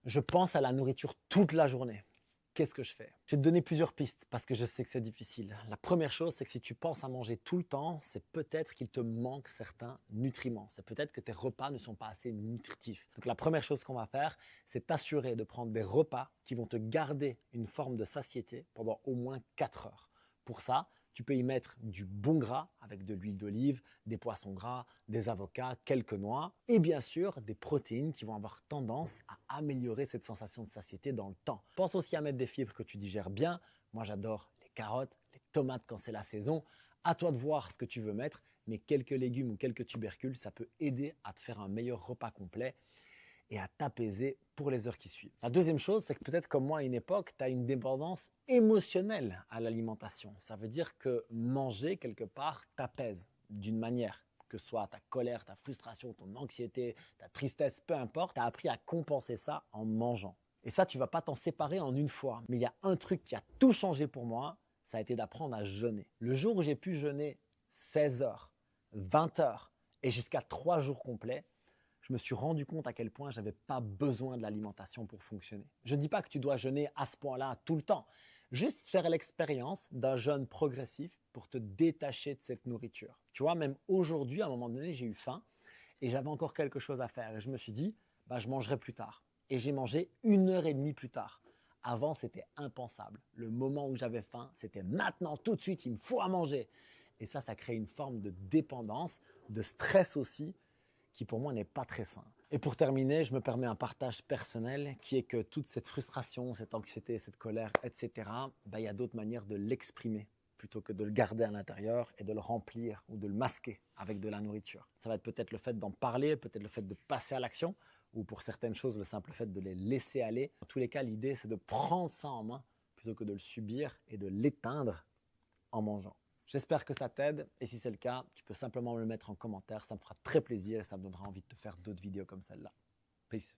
Je pense à la nourriture toute la journée. Qu'est-ce que je fais? Je vais te donner plusieurs pistes parce que je sais que c'est difficile. La première chose, c'est que si tu penses à manger tout le temps, c'est peut-être qu'il te manque certains nutriments. C'est peut-être que tes repas ne sont pas assez nutritifs. Donc la première chose qu'on va faire, c'est t'assurer de prendre des repas qui vont te garder une forme de satiété pendant au moins 4 heures. Pour ça, tu peux y mettre du bon gras avec de l'huile d'olive, des poissons gras, des avocats, quelques noix et bien sûr des protéines qui vont avoir tendance à améliorer cette sensation de satiété dans le temps. Pense aussi à mettre des fibres que tu digères bien. Moi, j'adore les carottes, les tomates quand c'est la saison. À toi de voir ce que tu veux mettre, mais quelques légumes ou quelques tubercules, ça peut aider à te faire un meilleur repas complet et à t'apaiser pour les heures qui suivent. La deuxième chose, c'est que peut-être comme moi à une époque, tu as une dépendance émotionnelle à l'alimentation. Ça veut dire que manger quelque part t'apaise d'une manière, que ce soit ta colère, ta frustration, ton anxiété, ta tristesse, peu importe, tu as appris à compenser ça en mangeant. Et ça, tu ne vas pas t'en séparer en une fois. Mais il y a un truc qui a tout changé pour moi, ça a été d'apprendre à jeûner. Le jour où j'ai pu jeûner 16 heures, 20 heures et jusqu'à 3 jours complets, je me suis rendu compte à quel point je n'avais pas besoin de l'alimentation pour fonctionner. Je ne dis pas que tu dois jeûner à ce point-là tout le temps. Juste faire l'expérience d'un jeûne progressif pour te détacher de cette nourriture. Tu vois, même aujourd'hui, à un moment donné, j'ai eu faim et j'avais encore quelque chose à faire. Et je me suis dit, je mangerai plus tard. Et j'ai mangé 1 heure et demie plus tard. Avant, c'était impensable. Le moment où j'avais faim, c'était maintenant, tout de suite, il me faut à manger. Et ça crée une forme de dépendance, de stress aussi, qui pour moi n'est pas très sain. Et pour terminer, je me permets un partage personnel qui est que toute cette frustration, cette anxiété, cette colère, etc., il y a d'autres manières de l'exprimer plutôt que de le garder à l'intérieur et de le remplir ou de le masquer avec de la nourriture. Ça va être peut-être le fait d'en parler, peut-être le fait de passer à l'action ou pour certaines choses, le simple fait de les laisser aller. En tous les cas, l'idée, c'est de prendre ça en main plutôt que de le subir et de l'éteindre en mangeant. J'espère que ça t'aide et si c'est le cas, tu peux simplement me le mettre en commentaire, ça me fera très plaisir et ça me donnera envie de te faire d'autres vidéos comme celle-là. Peace.